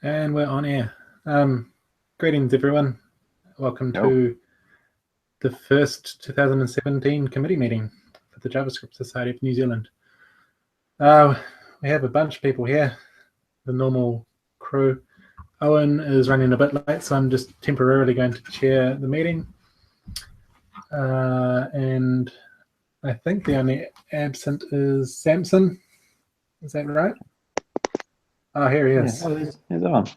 And we're on air. Greetings, everyone. Welcome to the first 2017 committee meeting for the JavaScript Society of New Zealand. We have a bunch of people here, the normal crew. Owen is running a bit late, so I'm just temporarily going to chair the meeting. And I think the only absent is Samson. Is that right? Oh, here he is. Yeah. Oh, there's Owen.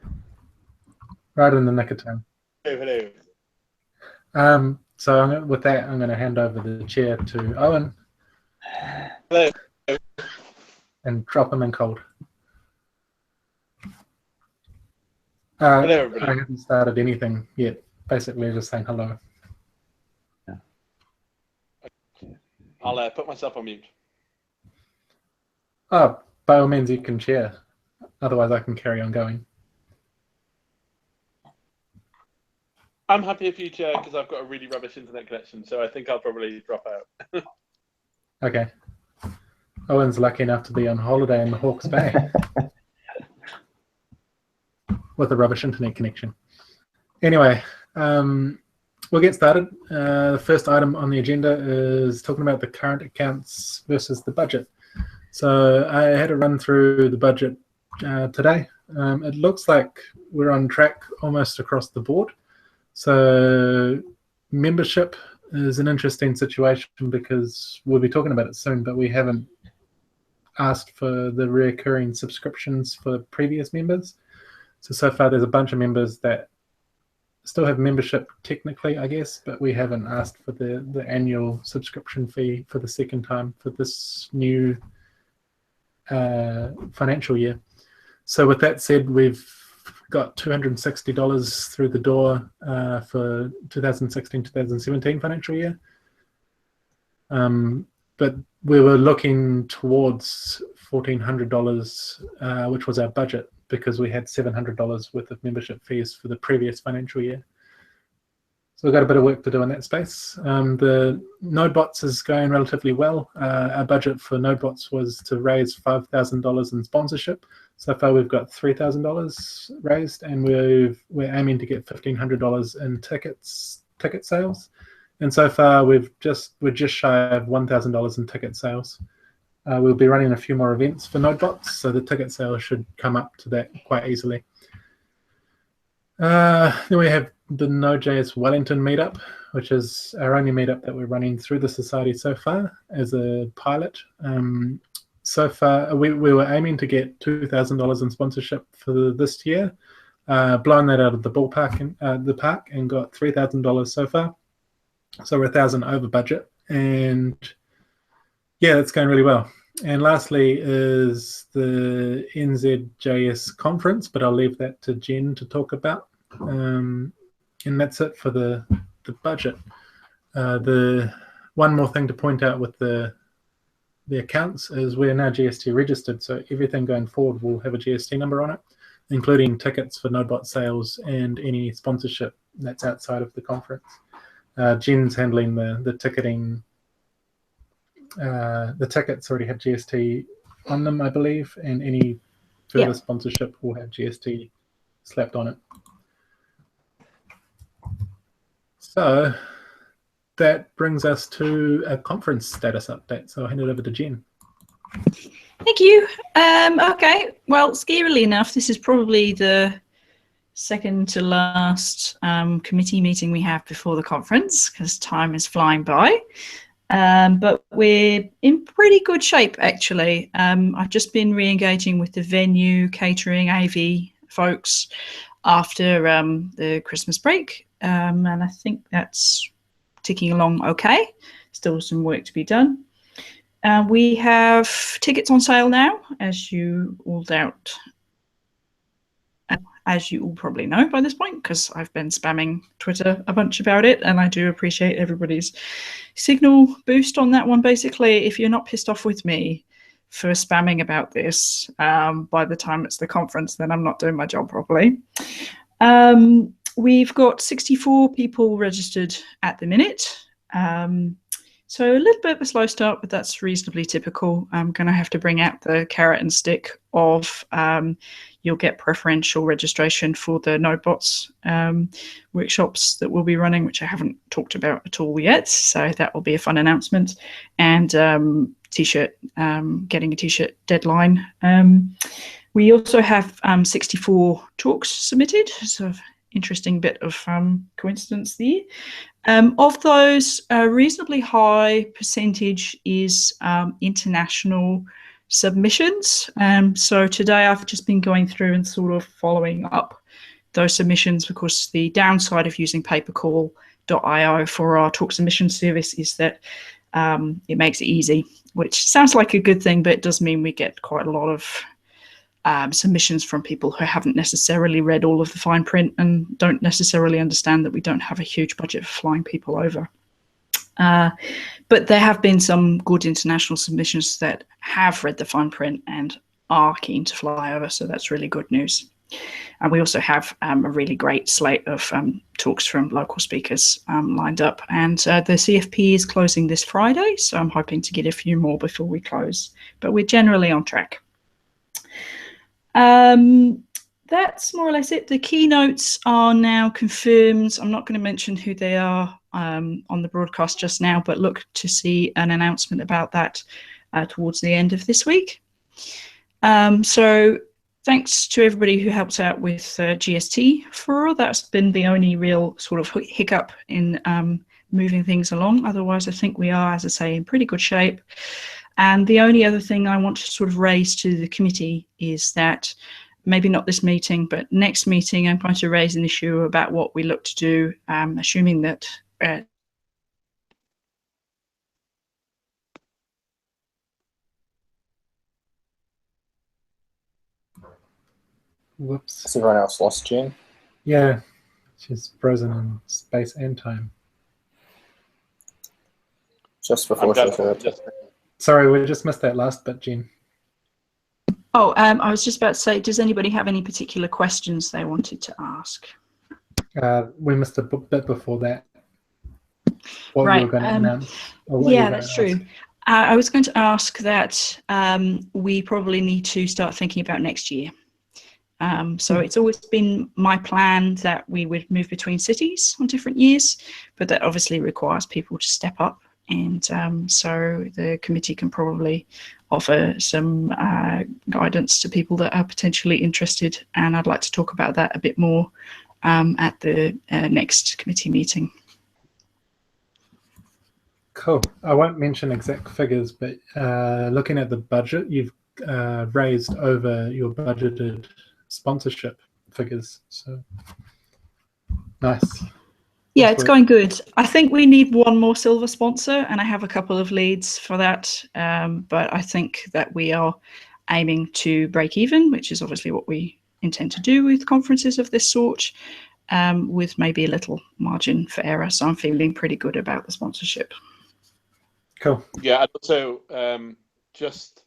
Right in the nick of time. Hello. So with that, I'm going to hand over the chair to Owen. Hello. And drop him in cold. Hello, everybody. I haven't started anything yet. Basically, just saying hello. Yeah. I'll put myself on mute. Oh, by all means, you can chair. Otherwise, I can carry on going. I'm happy if you chair because I've got a really rubbish internet connection, so I think I'll probably drop out. Okay. Owen's lucky enough to be on holiday in the Hawke's Bay with a rubbish internet connection. Anyway, we'll get started. The first item on the agenda is talking about the current accounts versus the budget. So I had a run through the budget today. It looks like we're on track almost across the board. So membership is an interesting situation because we'll be talking about it soon, but we haven't asked for the recurring subscriptions for previous members. So far there's a bunch of members that still have membership technically, I guess, but we haven't asked for the annual subscription fee for the second time for this new financial year. So with that said, we've got $260 through the door for 2016-2017 financial year. But we were looking towards $1,400, which was our budget, because we had $700 worth of membership fees for the previous financial year. So we've got a bit of work to do in that space. The NodeBots is going relatively well. Our budget for NodeBots was to raise $5,000 in sponsorship. So far we've got $3,000 raised, and we're aiming to get $1,500 in ticket sales. And so far we're just shy of $1,000 in ticket sales. We'll be running a few more events for NodeBots, so the ticket sales should come up to that quite easily. Then we have the Node.js Wellington meetup, which is our only meetup that we're running through the society so far as a pilot. So far, we were aiming to get $2,000 in sponsorship for this year, blown that out of the ballpark and the park, and got $3,000 so far. So we're $1,000 over budget, and yeah, that's going really well. And lastly is the NZJS conference, but I'll leave that to Jen to talk about. And that's it for the budget. The one more thing to point out with the accounts is we're now GST registered, so everything going forward will have a GST number on it, including tickets for NodeBot sales and any sponsorship that's outside of the conference. Jen's handling the ticketing. The tickets already have GST on them, I believe, and any further sponsorship will have GST slapped on it. So that brings us to a conference status update. So I'll hand it over to Jen. Thank you. Okay, well, scarily enough, this is probably the second to last committee meeting we have before the conference, because time is flying by. But we're in pretty good shape, actually. I've just been re-engaging with the venue, catering, AV folks after the Christmas break, and I think that's ticking along okay. Still some work to be done. We have tickets on sale now, as you all probably know by this point, because I've been spamming Twitter a bunch about it, and I do appreciate everybody's signal boost on that one. Basically, if you're not pissed off with me for spamming about this by the time it's the conference, then I'm not doing my job properly. We've got 64 people registered at the minute. So a little bit of a slow start, but that's reasonably typical. I'm going to have to bring out the carrot and stick of you'll get preferential registration for the NodeBots workshops that we'll be running, which I haven't talked about at all yet. So that will be a fun announcement. And t-shirt, getting a t-shirt deadline. We also have 64 talks submitted, so interesting bit of coincidence there. Of those, a reasonably high percentage is international submissions. So today I've just been going through and sort of following up those submissions, because the downside of using papercall.io for our talk submission service is that it makes it easy, which sounds like a good thing, but it does mean we get quite a lot of submissions from people who haven't necessarily read all of the fine print and don't necessarily understand that we don't have a huge budget for flying people over. But there have been some good international submissions that have read the fine print and are keen to fly over, so that's really good news. And we also have a really great slate of talks from local speakers lined up. And the CFP is closing this Friday, so I'm hoping to get a few more before we close. But we're generally on track. That's more or less it. The keynotes are now confirmed. I'm not going to mention who they are on the broadcast just now, but look to see an announcement about that towards the end of this week. So thanks to everybody who helped out with GST for that's been the only real sort of hiccup in moving things along. Otherwise, I think we are, as I say, in pretty good shape. And the only other thing I want to sort of raise to the committee is that maybe not this meeting, but next meeting, I'm going to raise an issue about what we look to do, assuming that Whoops. Has everyone else lost Jen? Yeah, she's frozen in space and time. Just before she heard. Sorry, we just missed that last bit, Jen. Oh, I was just about to say, does anybody have any particular questions they wanted to ask? We missed a bit before that. What right. you were going to announce? Yeah, that's true. I was going to ask that we probably need to start thinking about next year. So it's always been my plan that we would move between cities on different years, but that obviously requires people to step up. And so the committee can probably offer some guidance to people that are potentially interested. And I'd like to talk about that a bit more at the next committee meeting. Cool. I won't mention exact figures, but looking at the budget, you've raised over your budgeted sponsorship figures. So nice. Yeah, it's going good. I think we need one more silver sponsor, and I have a couple of leads for that. But I think that we are aiming to break even, which is obviously what we intend to do with conferences of this sort, with maybe a little margin for error. So I'm feeling pretty good about the sponsorship. Cool. Yeah, and also just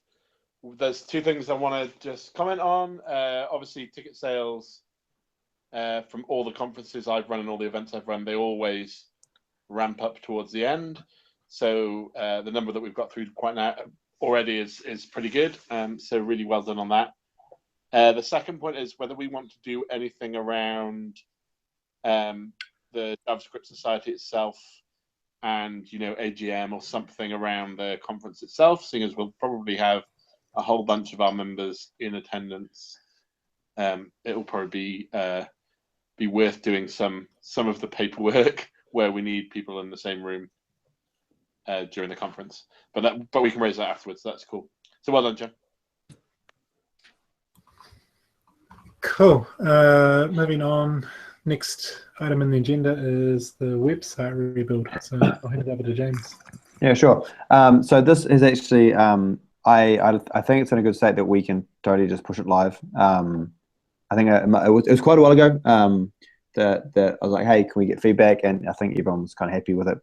there's two things I want to just comment on. Obviously, ticket sales. From all the conferences I've run and all the events I've run, they always ramp up towards the end. So the number that we've got through quite now already is pretty good. So really well done on that. The second point is whether we want to do anything around the JavaScript Society itself and AGM or something around the conference itself, seeing as we'll probably have a whole bunch of our members in attendance. It will probably be worth doing some of the paperwork where we need people in the same room during the conference, but we can raise that afterwards. So that's cool. So well done, Joe. Cool. Moving on. Next item in the agenda is the website rebuild. So I'll hand it over to James. Yeah, sure. So this is actually I think it's in a good state that we can totally just push it live. I think it was quite a while ago that I was like, hey, can we get feedback? And I think everyone was kind of happy with it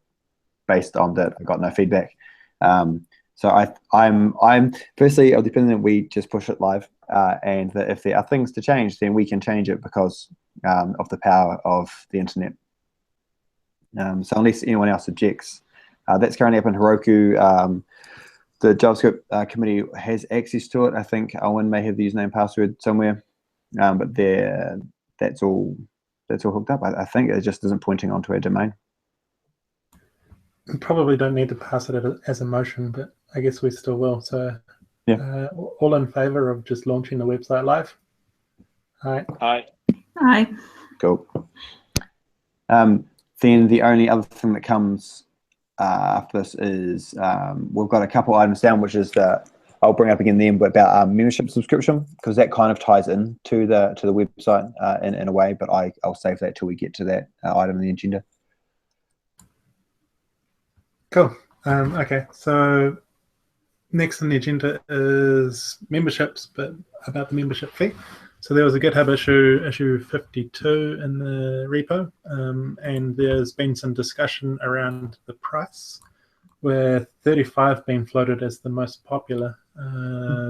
based on that I got no feedback. So I'm firstly, it'll depend that we just push it live, and that if there are things to change, then we can change it because of the power of the internet. So unless anyone else objects, That's currently up in Heroku. The JavaScript committee has access to it. I think Owen may have the username password somewhere, but that's all hooked up. I think it just isn't pointing onto a domain. We probably don't need to pass it as a motion, but I guess we still will. So, yeah. All in favor of just launching the website live? Aye. Aye. Aye. Cool. Then the only other thing that comes after this is we've got a couple items down, which is I'll bring up again then, but about membership subscription, because that kind of ties in to the website in a way. But I'll save that till we get to that item in the agenda. Cool. Okay, so next on the agenda is memberships, but about the membership fee. So there was a GitHub issue 52 in the repo, and there's been some discussion around the price, where 35 being floated as the most popular.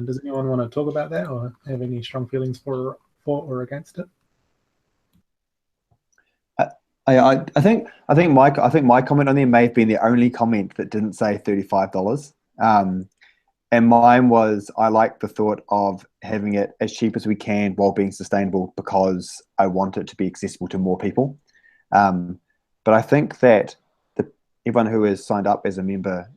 Does anyone want to talk about that, or have any strong feelings for or against it? I think my comment on there may have been the only comment that didn't say $35. And mine was, I like the thought of having it as cheap as we can while being sustainable, because I want it to be accessible to more people. But I think that everyone who is signed up as a member,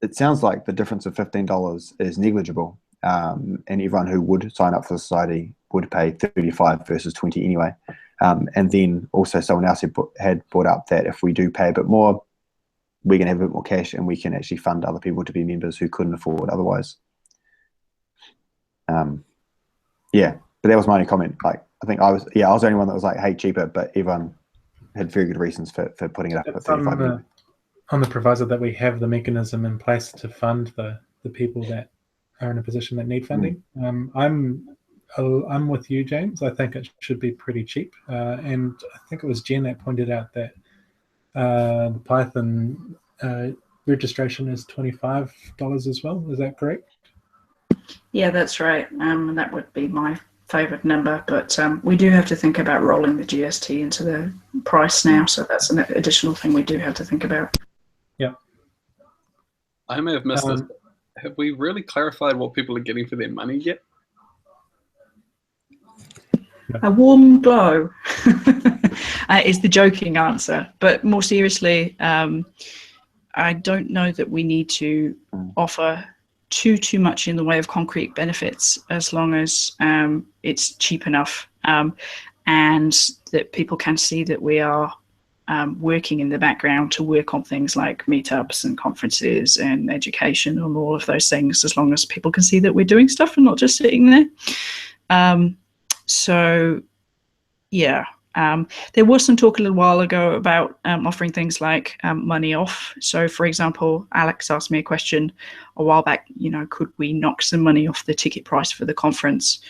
it sounds like the difference of $15 is negligible. And everyone who would sign up for the society would pay 35 versus 20 anyway. And then also someone else had brought up that if we do pay a bit more, we can have a bit more cash and we can actually fund other people to be members who couldn't afford otherwise. Yeah, but that was my only comment. Like, I think I was the only one that was like, hey, cheaper, but everyone had very good reasons for putting it up at 35. On the proviso that we have the mechanism in place to fund the people that are in a position that need funding. I'm with you, James. I think it should be pretty cheap. And I think it was Jen that pointed out that the Python registration is $25 as well. Is that correct? Yeah, that's right. And that would be my favourite number. But we do have to think about rolling the GST into the price now. So that's an additional thing we do have to think about. Yeah. I may have missed this. Have we really clarified what people are getting for their money yet? A warm glow is the joking answer. But more seriously, I don't know that we need to offer too much in the way of concrete benefits, as long as it's cheap enough and that people can see that we are working in the background to work on things like meetups and conferences and education and all of those things, as long as people can see that we're doing stuff and not just sitting there. So, yeah, there was some talk a little while ago about offering things like money off. So, for example, Alex asked me a question a while back, could we knock some money off the ticket price for the conference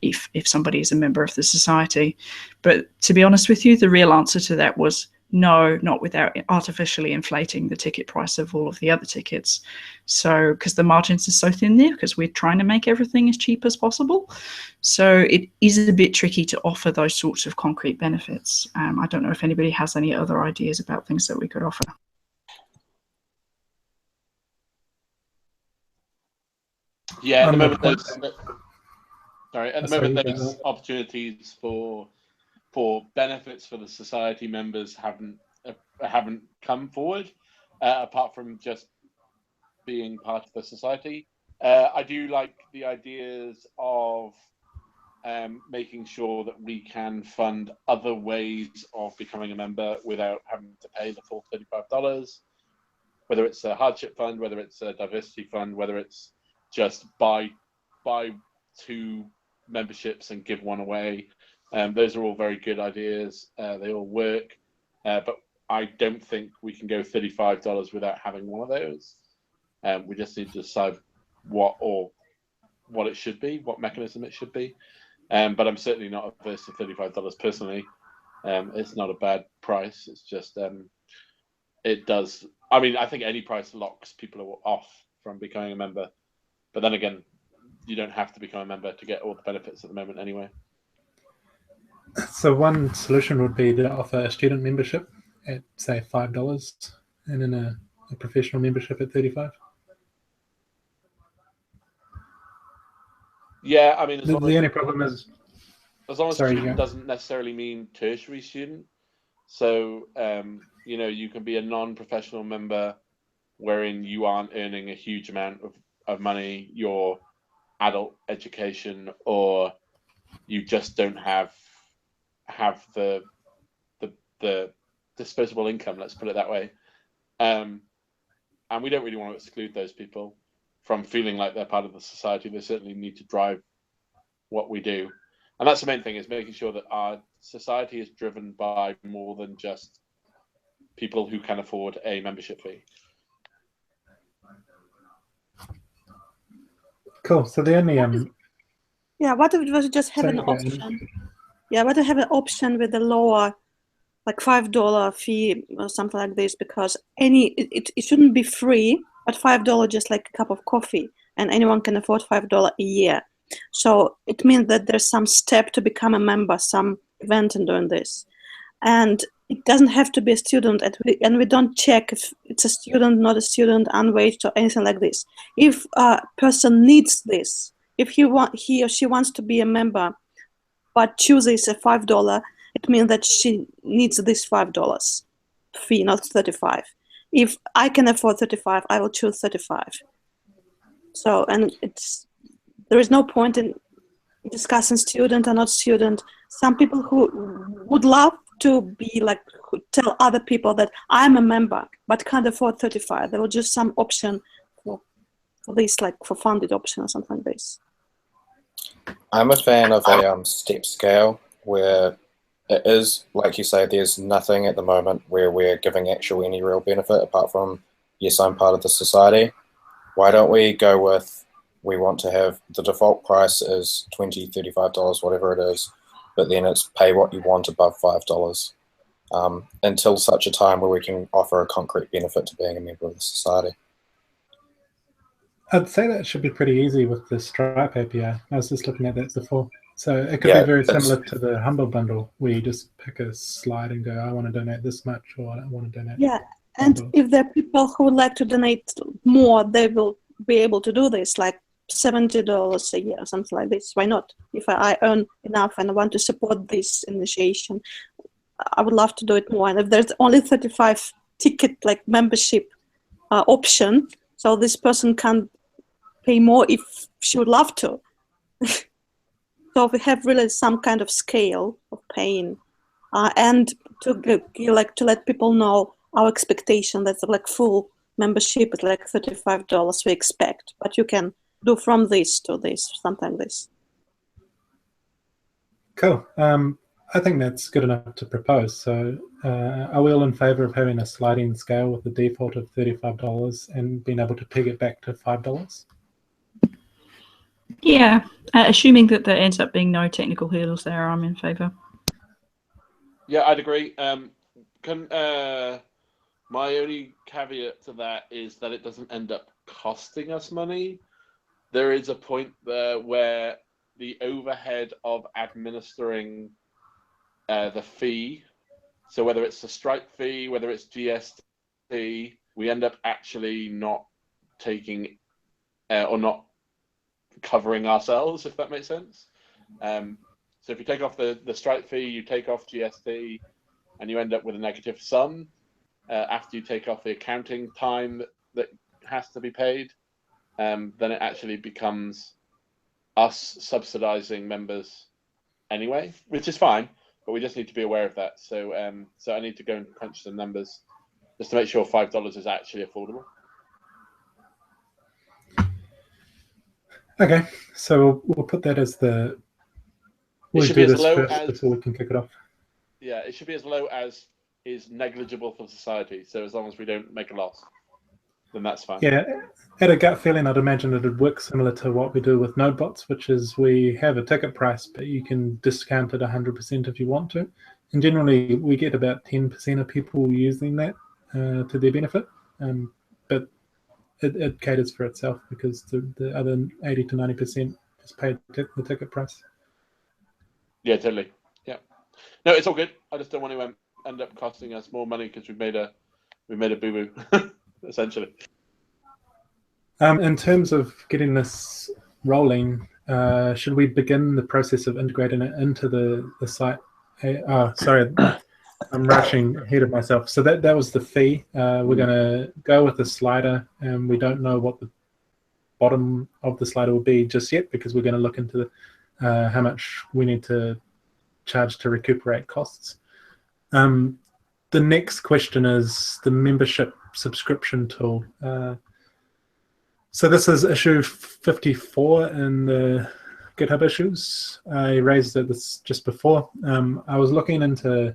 if somebody is a member of the society? But to be honest with you, the real answer to that was no, not without artificially inflating the ticket price of all of the other tickets. So, because the margins are so thin there, because we're trying to make everything as cheap as possible. So it is a bit tricky to offer those sorts of concrete benefits. I don't know if anybody has any other ideas about things that we could offer. Yeah, at the moment there's opportunities for benefits for the society members haven't come forward, apart from just being part of the society. I do like the ideas of making sure that we can fund other ways of becoming a member without having to pay the full $35, whether it's a hardship fund, whether it's a diversity fund, whether it's just buy 2 memberships and give 1 away. Those are all very good ideas. They all work, but I don't think we can go $35 without having one of those. We just need to decide what it should be, what mechanism it should be. But I'm certainly not averse to $35 personally. It's not a bad price. It's just it does. I mean, I think any price locks people off from becoming a member. But then again, you don't have to become a member to get all the benefits at the moment anyway. So one solution would be to offer a student membership at, say, $5 and then a professional membership at 35. Yeah, I mean, The only problem is, as long as sorry, student doesn't necessarily mean tertiary student. So, you know, you can be a non-professional member wherein you aren't earning a huge amount of money, your adult education, or you just don't have the disposable income, let's put it that way. And we don't really want to exclude those people from feeling like they're part of the society. They certainly need to drive what we do. And that's the main thing, is making sure that our society is driven by more than just people who can afford a membership fee. cool. So the only Yeah, what if it was just have an option? Yeah, what if have an option with a lower, like $5 fee or something like this, because it shouldn't be free, but $5 just like a cup of coffee, and anyone can afford $5 a year. So it means that there's some step to become a member, some event in doing this. And it doesn't have to be a student, and we don't check if it's a student, not a student, unwaged, or anything like this. If a person needs this, if he or she wants to be a member, but chooses a $5, it means that she needs this $5 fee, not 35. If I can afford 35, I will choose 35. So, and there is no point in discussing student or not student. Some people who would love to be like, who tell other people that I'm a member but can't afford 35. There will just some option for this, like for funded option or something like this. I'm a fan of a step scale where it is, like you say, there's nothing at the moment where we're giving actual any real benefit apart from, yes, I'm part of the society. Why don't we go with, we want to have the default price is $20, $35, whatever it is, but then it's pay what you want above $5 until such a time where we can offer a concrete benefit to being a member of the society. I'd say that should be pretty easy with the Stripe API. I was just looking at that before. So it could be very similar to the Humble Bundle, where you just pick a slide and go, I want to donate this much, or I want to donate. Yeah, and if there are people who would like to donate more, they will be able to do this, like $70 a year, something like this. Why not? If I earn enough and I want to support this initiation, I would love to do it more. And if there's only 35 ticket like membership option, so this person can pay more if she would love to. So we have really some kind of scale of paying, and to let people know our expectation that's like full membership is like $35 we expect, but you can do from this to this, something like this. Cool. I think that's good enough to propose. So are we all in favor of having a sliding scale with the default of $35 and being able to peg it back to $5? Yeah, assuming that there ends up being no technical hurdles there, I'm in favour. Yeah, I'd agree. My only caveat to that is that it doesn't end up costing us money. There is a point there where the overhead of administering the fee, so whether it's the Stripe fee, whether it's GST, we end up actually not taking or not covering ourselves, if that makes sense. So if you take off the Stripe fee, you take off GST, and you end up with a negative sum after you take off the accounting time that has to be paid, then it actually becomes us subsidizing members anyway, which is fine, but we just need to be aware of that. So so I need to go and crunch some numbers just to make sure $5 is actually affordable. Okay, so we'll put that as the. We'll do this first before we can kick it off. Yeah, it should be as low as is negligible for society. So as long as we don't make a loss, then that's fine. Yeah, at a gut feeling, I'd imagine it would work similar to what we do with NodeBots, which is we have a ticket price, but you can discount it 100% if you want to. And generally, we get about 10% of people using that to their benefit. But it caters for itself because the other 80 to 90% is paid the ticket price. Yeah, totally. Yeah. No, it's all good. I just don't want to end up costing us more money because we've made a we made a boo-boo, essentially. In terms of getting this rolling, should we begin the process of integrating it into the site? Oh, sorry, I'm rushing ahead of myself. So that was the fee. We're going to go with the slider, and we don't know what the bottom of the slider will be just yet, because we're going to look into how much we need to charge to recuperate costs. The next question is the membership subscription tool. So this is issue 54 in the GitHub issues. I raised it just before. I was looking into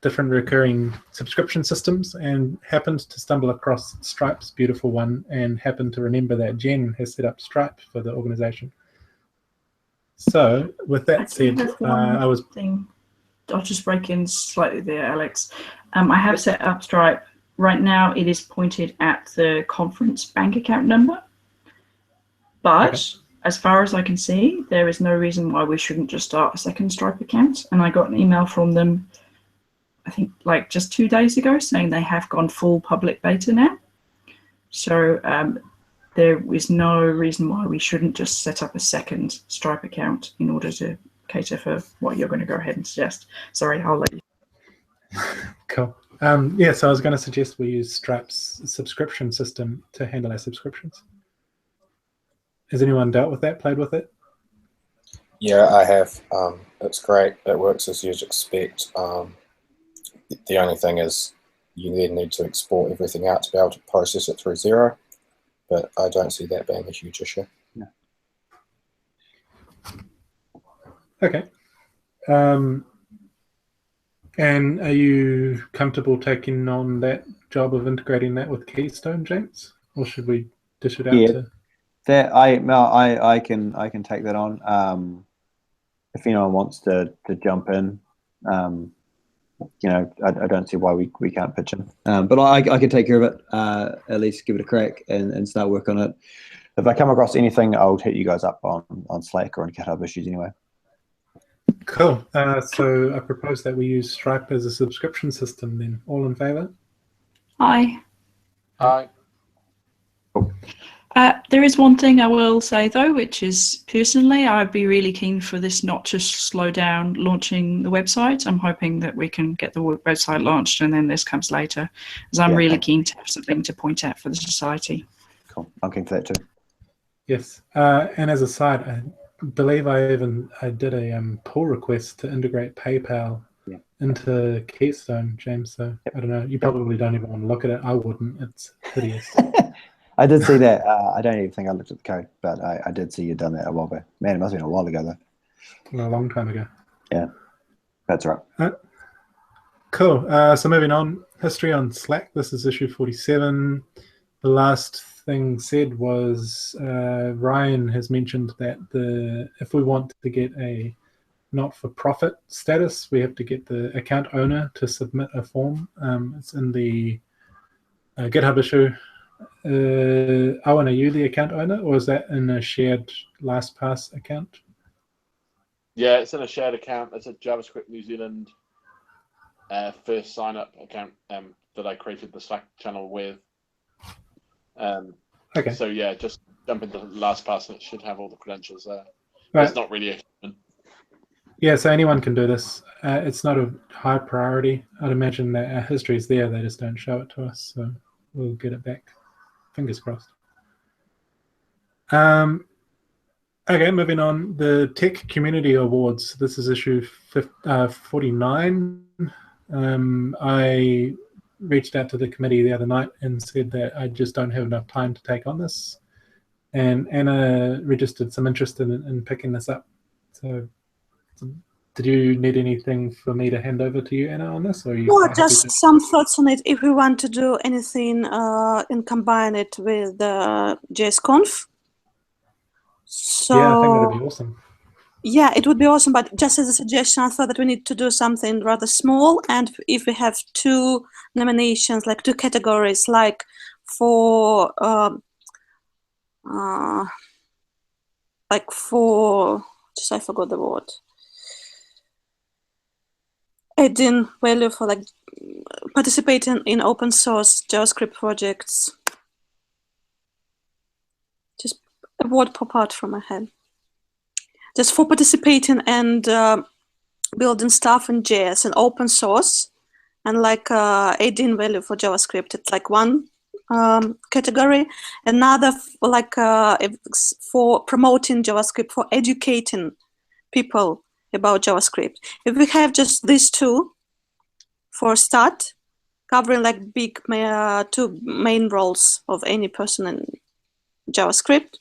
different recurring subscription systems and happened to stumble across Stripe's beautiful one, and happened to remember that Jen has set up Stripe for the organization. So with that said, I was... I'll just break in slightly there, Alex. I have set up Stripe. Right now, it is pointed at the conference bank account number. But as far as I can see, there is no reason why we shouldn't just start a second Stripe account. And I got an email from them, I think like just 2 days ago, saying they have gone full public beta now. So there is no reason why we shouldn't just set up a second Stripe account in order to cater for what you're going to go ahead and suggest. Sorry, I'll let you. Cool. Yeah, so I was going to suggest we use Stripe's subscription system to handle our subscriptions. Has anyone dealt with that, played with it? Yeah, I have. It's great. It works as you'd expect. The only thing is you then need to export everything out to be able to process it through Xero, but I don't see that being a huge issue. No. Okay. And are you comfortable taking on that job of integrating that with Keystone, James, or should we dish it out to? That I can take that on. If anyone wants to jump in, you know, I don't see why we can't pitch in. But I can take care of it. At least give it a crack and start work on it. If I come across anything, I'll hit you guys up on Slack or on GitHub issues anyway. Cool. So I propose that we use Stripe as a subscription system then. All in favor? Aye. Aye. Cool. There is one thing I will say though, which is personally, I'd be really keen for this not to slow down launching the website. I'm hoping that we can get the website launched and then this comes later, as I'm really keen to have something to point out for the society. Cool. I'm keen for that too. Yes. And as a side, I believe I did a pull request to integrate PayPal into Keystone, James. So I don't know. You probably don't even want to look at it. I wouldn't. It's hideous. I did see that. I don't even think I looked at the code, but I did see you done that a while ago. Man, it must have been a while ago though. A long time ago. Yeah, that's right. Cool. So moving on, history on Slack. This is issue 47. The last thing said was Ryan has mentioned that if we want to get a not-for-profit status, we have to get the account owner to submit a form. It's in the GitHub issue. Owen, are you the account owner, or is that in a shared LastPass account? Yeah, it's in a shared account. It's a JavaScript New Zealand first sign-up account that I created the Slack channel with. Okay. So yeah, just jump into LastPass and it should have all the credentials there. Right. It's not really a human. Yeah, so anyone can do this. It's not a high priority. I'd imagine that our history is there. They just don't show it to us, so we'll get it back. Fingers crossed. Okay, moving on. The Tech Community Awards. This is issue 49. I reached out to the committee the other night and said that I just don't have enough time to take on this. And Anna registered some interest in picking this up. So did you need anything for me to hand over to you, Anna, on this? Or are you No, just some thoughts on it. If we want to do anything and combine it with JSConf. So, yeah, I think that'd be awesome. Yeah, it would be awesome. But just as a suggestion, I thought that we need to do something rather small. And if we have two nominations, like two categories, like for just I forgot the word. adding value for like participating in open source JavaScript projects. Just a word pop out from my head. Just for participating and building stuff in JS and open source, and like adding value for JavaScript. It's like one category. Another like for promoting JavaScript, for educating people about JavaScript. If we have just these two for a start, covering like big two main roles of any person in JavaScript,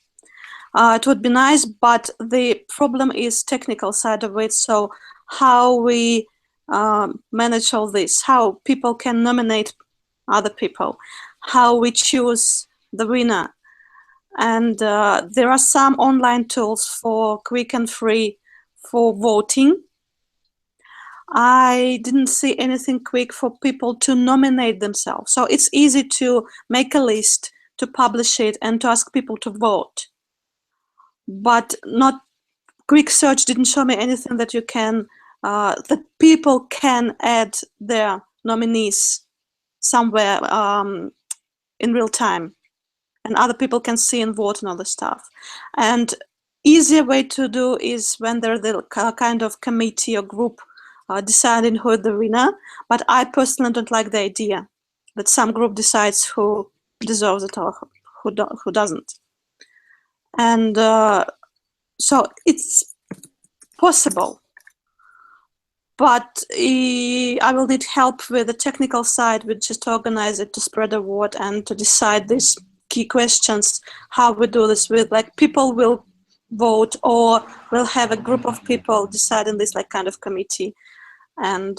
it would be nice, but the problem is technical side of it. So how we manage all this, how people can nominate other people, how we choose the winner. And there are some online tools for quick and free for voting. I didn't see anything quick for people to nominate themselves. So it's easy to make a list, to publish it, and to ask people to vote. But not quick search didn't show me anything that you can, that people can add their nominees somewhere in real time, and other people can see and vote and all the stuff. And easier way to do is when there's the kind of committee or group deciding who is the winner. But I personally don't like the idea that some group decides who deserves it or who doesn't. And so it's possible, but I will need help with the technical side, with just organize it, to spread the word, and to decide these key questions, how we do this with, like, people will vote, or we'll have a group of people deciding this, like, kind of committee. And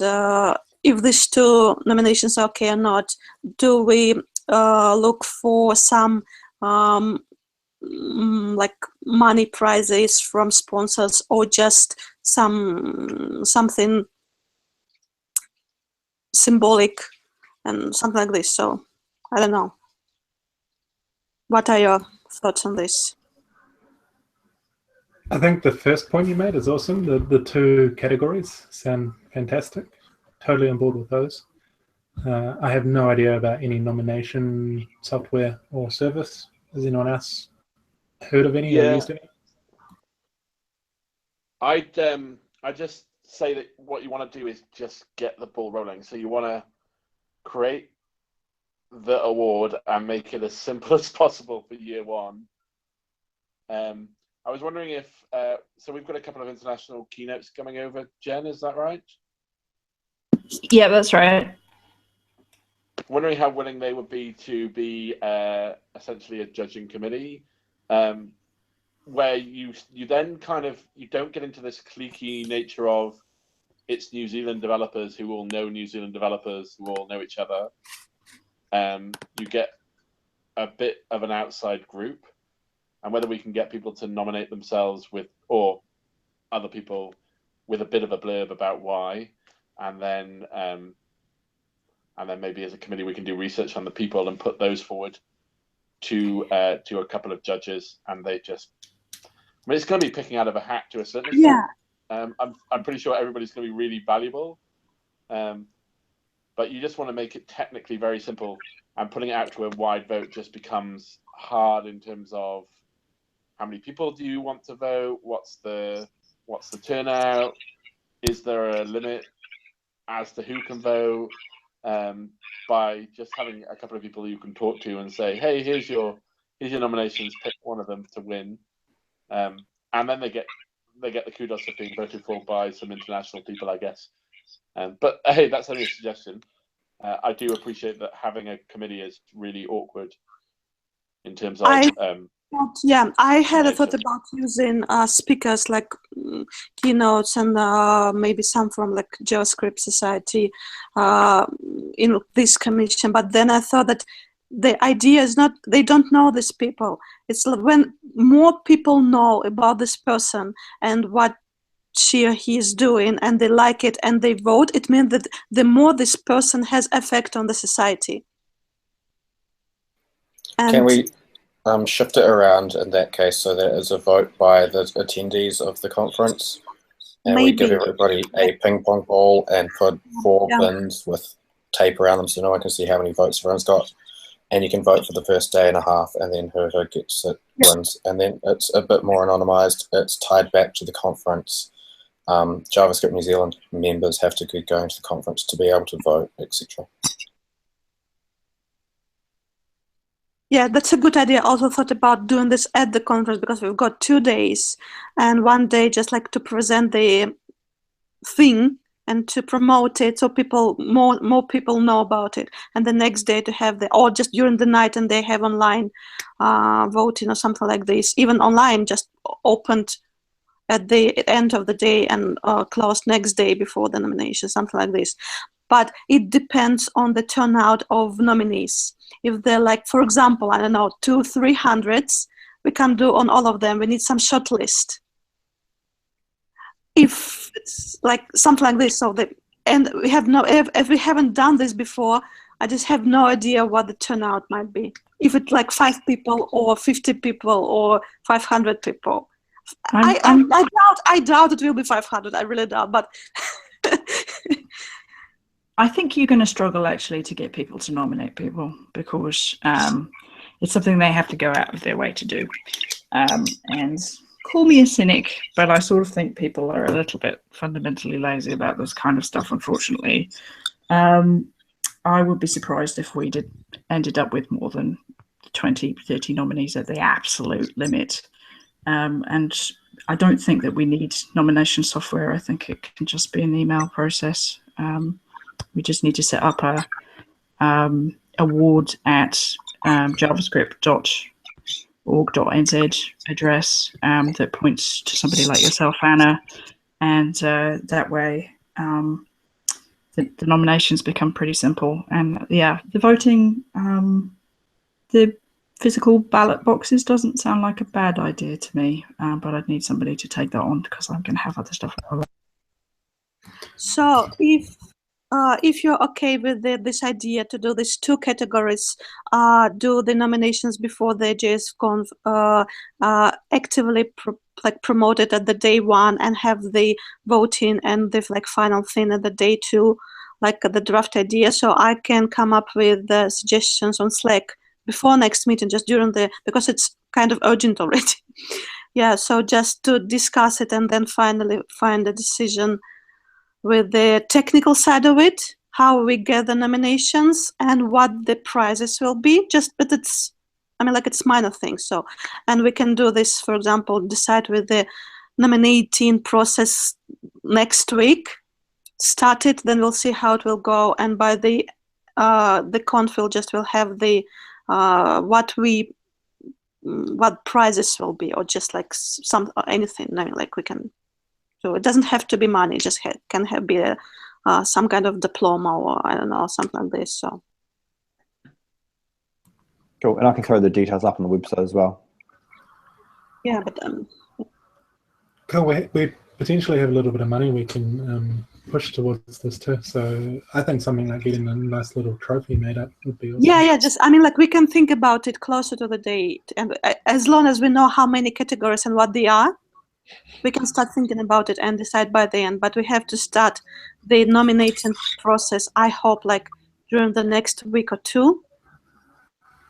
if these two nominations are okay or not, do we look for some like money prizes from sponsors, or just something symbolic and something like this? So I don't know. What are your thoughts on this? I think the first point you made is awesome. The two categories sound fantastic. Totally on board with those. I have no idea about any nomination software or service. Has anyone else heard of any or used any? I just say that what you want to do is just get the ball rolling. So you want to create the award and make it as simple as possible for year one. I was wondering if, so we've got a couple of international keynotes coming over. Jen, is that right? Yeah, that's right. Wondering how willing they would be to be essentially a judging committee, where you then kind of, you don't get into this cliquey nature of it's New Zealand developers who all know New Zealand developers who all know each other. You get a bit of an outside group, and whether we can get people to nominate themselves with, or other people with, a bit of a blurb about why, and then maybe as a committee we can do research on the people and put those forward to a couple of judges, and they just, I mean, it's going to be picking out of a hat to a certain extent. Yeah. I'm pretty sure everybody's going to be really valuable, but you just want to make it technically very simple, and putting it out to a wide vote just becomes hard in terms of how many people do you want to vote, what's the turnout, is there a limit as to who can vote? By just having a couple of people you can talk to and say, hey, here's your nominations, pick one of them to win, and then they get the kudos of being voted for by some international people, I guess. But hey, that's only a suggestion. I do appreciate that having a committee is really awkward in terms of I had a thought about using speakers like keynotes and maybe some from like JavaScript Society in this commission. But then I thought that the idea is not, they don't know these people. It's when more people know about this person and what she or he is doing, and they like it and they vote, it means that the more this person has effect on the society. And can we shift it around in that case so that it's a vote by the attendees of the conference? And we give everybody a ping pong ball and put 4 bins with tape around them so no one can see how many votes everyone's got. And you can vote for the first day and a half, and then whoever gets it wins. And then it's a bit more anonymized. It's tied back to the conference. JavaScript New Zealand members have to keep going to the conference to be able to vote, etc. Yeah, that's a good idea. I also thought about doing this at the conference because we've got 2 days, and one day just like to present the thing and to promote it so people more people know about it, and the next day to have or just during the night and they have online voting or something like this, even online, just opened at the end of the day and closed next day before the nomination, something like this. But it depends on the turnout of nominees. If they're like, for example, I don't know, 200-300, we can't do on all of them. We need some short list. If it's like something like this, and we have if we haven't done this before, I just have no idea what the turnout might be. If it's like 5 people or 50 people or 500 people. I doubt it will be 500. I really doubt, but I think you're going to struggle actually to get people to nominate people because it's something they have to go out of their way to do. And call me a cynic, but I sort of think people are a little bit fundamentally lazy about this kind of stuff, unfortunately. I would be surprised if we ended up with more than 20, 30 nominees at the absolute limit. And I don't think that we need nomination software. I think it can just be an email process. We just need to set up a award at javascript.org.nz address that points to somebody like yourself, Anna, and that way the nominations become pretty simple. And yeah, the voting, the physical ballot boxes doesn't sound like a bad idea to me, but I'd need somebody to take that on because I'm going to have other stuff. So if you're okay with this idea to do these 2 categories, do the nominations before the JSConf, actively promote it at the day 1 and have the voting and the final thing at the day 2, like the draft idea. So I can come up with the suggestions on Slack before next meeting, just during because it's kind of urgent already. Yeah, so just to discuss it and then finally find a decision with the technical side of it, how we get the nominations and what the prizes will be. But it's minor things. So, and we can do this, for example, decide with the nominating process next week, start it, then we'll see how it will go. And by the conf, will have the what prizes will be, or just like anything. We can. So it doesn't have to be money; it just can be some kind of diploma or I don't know, something like this. So cool, and I can throw the details up on the website as well. Yeah, but cool. We potentially have a little bit of money we can push towards this too. So I think something like getting a nice little trophy made up would be awesome. Yeah. Just we can think about it closer to the date, and as long as we know how many categories and what they are, we can start thinking about it and decide by the end. But we have to start the nominating process, I hope, during the next week or 2,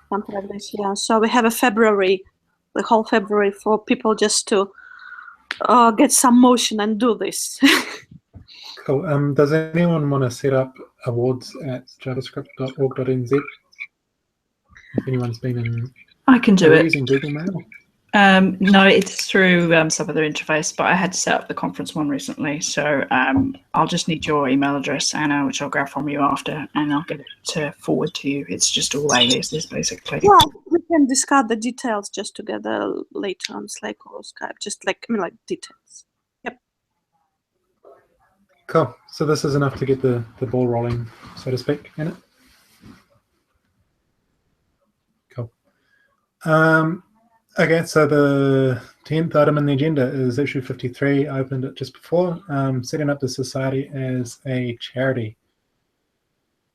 something like this. Yeah. So we have the whole February for people just to get some motion and do this. Cool. Does anyone want to set up awards at javascript.org.nz? If anyone's been in, I can do it. Using Google Mail. No, it's through some other interface, but I had to set up the conference one recently. So I'll just need your email address, Anna, which I'll grab from you after, and I'll get it to forward to you. It's just all aliases, basically. Yeah, we can discuss the details just together later on Slack or Skype, just details. Yep. Cool. So this is enough to get the ball rolling, so to speak, in it. Cool. Okay, so the 10th item on the agenda is issue 53. I opened it just before, setting up the society as a charity.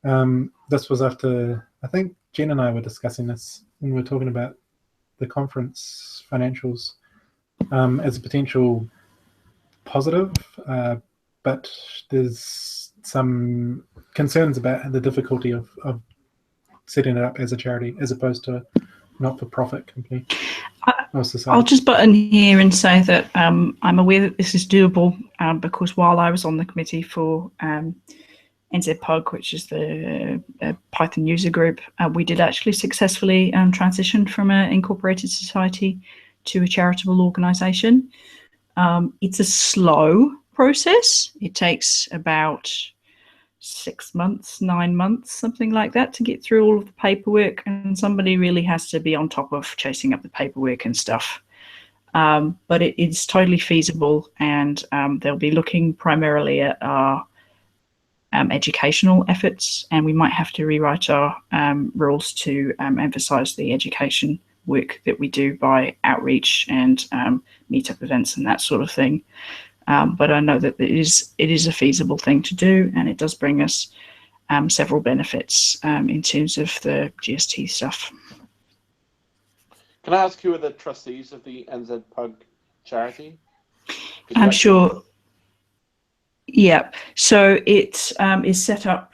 This was after, I think Jen and I were discussing this when we were talking about the conference financials as a potential positive, but there's some concerns about the difficulty of setting it up as a charity as opposed to a not-for-profit company or society. I'll just butt in here and say that I'm aware that this is doable because while I was on the committee for NZPUG, which is the Python user group, we did actually successfully transition from an incorporated society to a charitable organisation. It's a slow process. It takes about 6 months, 9 months, something like that, to get through all of the paperwork, and somebody really has to be on top of chasing up the paperwork and stuff. But it's totally feasible, and they'll be looking primarily at our educational efforts, and we might have to rewrite our rules to emphasize the education work that we do by outreach and meetup events and that sort of thing. But I know that it is a feasible thing to do, and it does bring us several benefits in terms of the GST stuff. Can I ask who are the trustees of the NZPUG charity? I'm sure. Yeah, so it is set up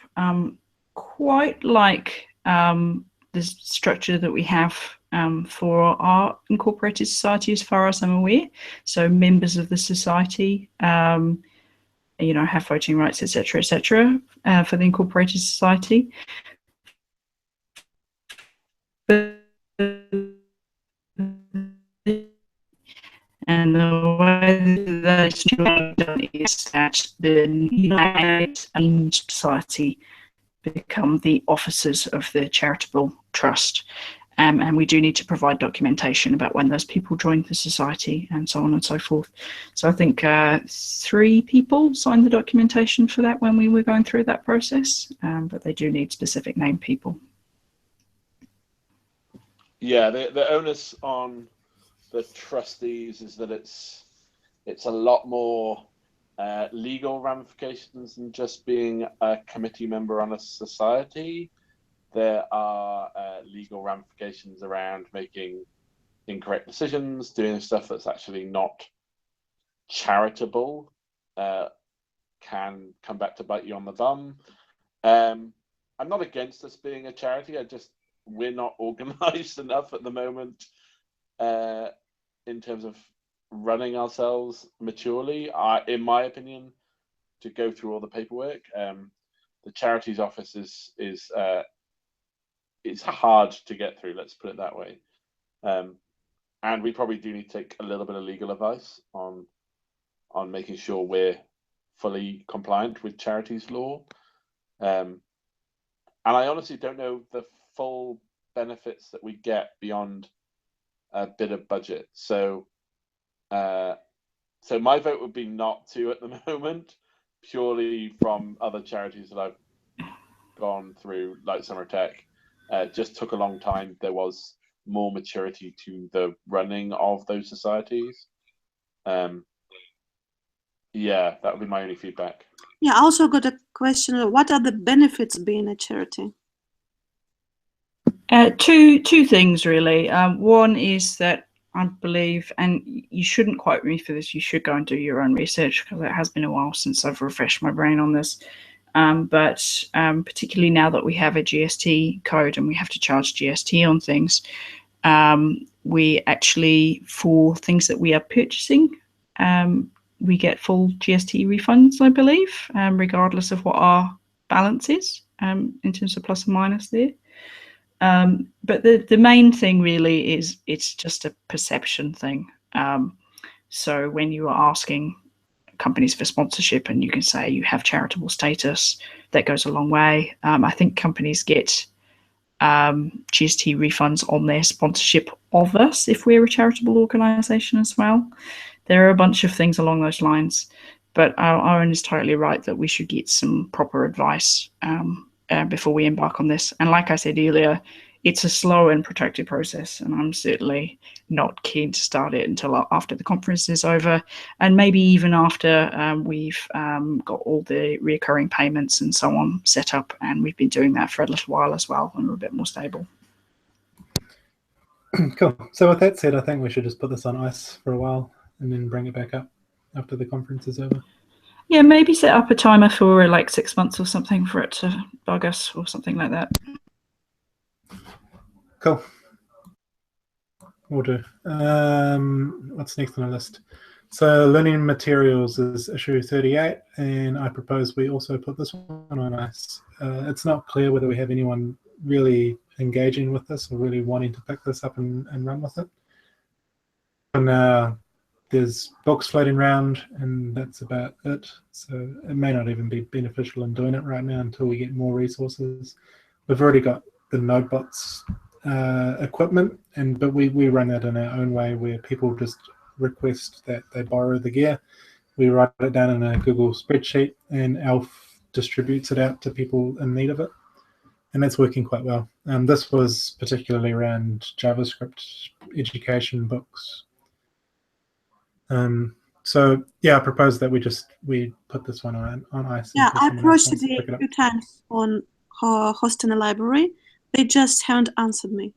quite like the structure that we have for our incorporated society, as far as I'm aware. So members of the society, have voting rights, etc., for the incorporated society. And the way that it's done is that the United Society become the officers of the charitable trust. And we do need to provide documentation about when those people joined the society and so on and so forth. So I think 3 people signed the documentation for that when we were going through that process, but they do need specific named people. Yeah, the onus on the trustees is that it's a lot more legal ramifications than just being a committee member on a society. There are legal ramifications around making incorrect decisions, doing stuff that's actually not charitable, can come back to bite you on the bum. I'm not against us being a charity. We're not organized enough at the moment in terms of running ourselves maturely, in my opinion, to go through all the paperwork. The charities office is hard to get through, let's put it that way. And we probably do need to take a little bit of legal advice on making sure we're fully compliant with charities law. And I honestly don't know the full benefits that we get beyond a bit of budget. So my vote would be not to at the moment, purely from other charities that I've gone through, like Summer Tech. It just took a long time. There was more maturity to the running of those societies. Yeah, that would be my only feedback. Yeah, I also got a question. What are the benefits being a charity? Two things, really. One is that I believe, and you shouldn't quote me for this, you should go and do your own research, because it has been a while since I've refreshed my brain on this. But particularly now that we have a GST code and we have to charge GST on things, we actually, for things that we are purchasing, we get full GST refunds, I believe, regardless of what our balance is, in terms of plus and minus there. But the main thing really is it's just a perception thing. So when you are asking companies for sponsorship and you can say you have charitable status, that goes a long way. I think companies get GST refunds on their sponsorship of us if we're a charitable organisation as well. There are a bunch of things along those lines, but Aaron is totally right that we should get some proper advice before we embark on this. And like I said earlier, it's a slow and protracted process, and I'm certainly not keen to start it until after the conference is over, and maybe even after we've got all the recurring payments and so on set up, and we've been doing that for a little while as well, and we're a bit more stable. Cool. So with that said, I think we should just put this on ice for a while and then bring it back up. after the conference is over. Yeah, maybe set up a timer for like 6 months or something for it to bug us or something like that. Cool. Will do. What's next on the list? So learning materials is issue 38, and I propose we also put this one on ice. It's not clear whether we have anyone really engaging with this or really wanting to pick this up and run with it. And there's books floating around, and that's about it. So it may not even be beneficial in doing it right now until we get more resources. We've already got the notebooks equipment, but we run that in our own way where people just request that they borrow the gear. We write it down in a Google spreadsheet, and Alf distributes it out to people in need of it, and that's working quite well. This was particularly around JavaScript education books. So yeah, I propose that we put this one on ice. Yeah, I approached it a few times on hosting a library. They just haven't answered me.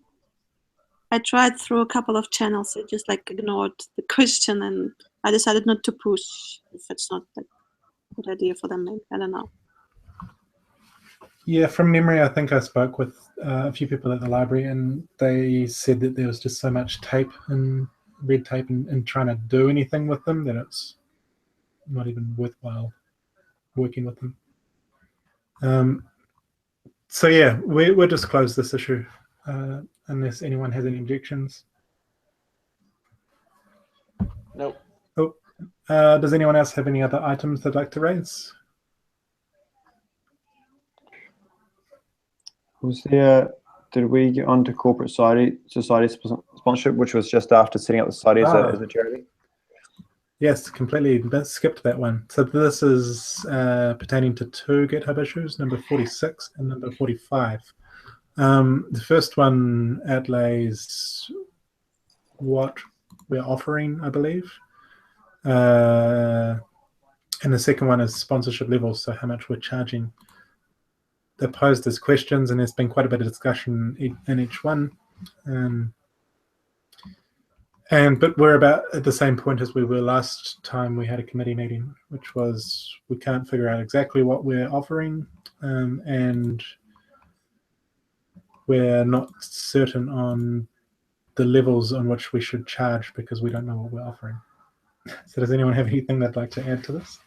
I tried through a couple of channels. They just like ignored the question, and I decided not to push if it's not like a good idea for them. Maybe. I don't know. Yeah, from memory, I think I spoke with a few people at the library, and they said that there was just so much tape and red tape and trying to do anything with them that it's not even worthwhile working with them. So yeah, we'll just close this issue unless anyone has any objections. Nope. Oh, does anyone else have any other items they'd like to raise? Was there? Did we get onto corporate society sponsorship, which was just after setting up the society as a charity? Yes, completely skipped that one. So this is pertaining to two GitHub issues, number 46 and number 45. The first one outlays what we're offering, I believe. And the second one is sponsorship levels, so how much we're charging. They're posed as questions, and there's been quite a bit of discussion in each one. But we're about at the same point as we were last time we had a committee meeting, which was we can't figure out exactly what we're offering, and we're not certain on the levels on which we should charge because we don't know what we're offering. So does anyone have anything they'd like to add to this?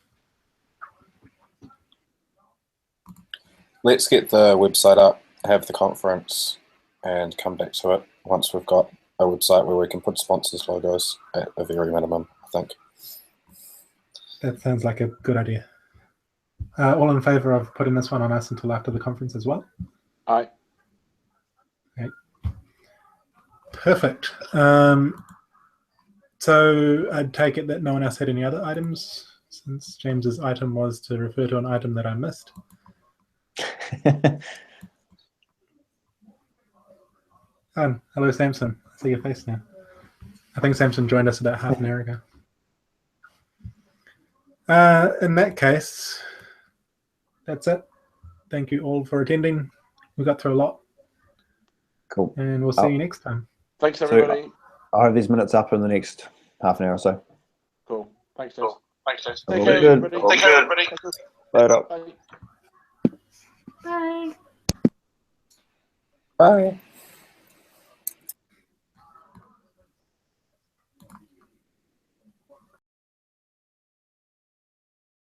Let's get the website up, have the conference, and come back to it once we've got a website where we can put sponsors' logos at a very minimum, I think. That sounds like a good idea. All in favour of putting this one on us until after the conference as well? Aye. Okay. Perfect. So I'd take it that no one else had any other items, since James's item was to refer to an item that I missed. Hello, Samson. I see your face now. I think Samson joined us about half an hour ago. In that case, that's it. Thank you all for attending. We got through a lot. Cool. And we'll see you next time. Thanks, everybody. I'll have these minutes up in the next half an hour or so. Cool. Thanks, James. Take Take care, care, everybody. Take care, everybody. Later. Bye. Bye. Bye.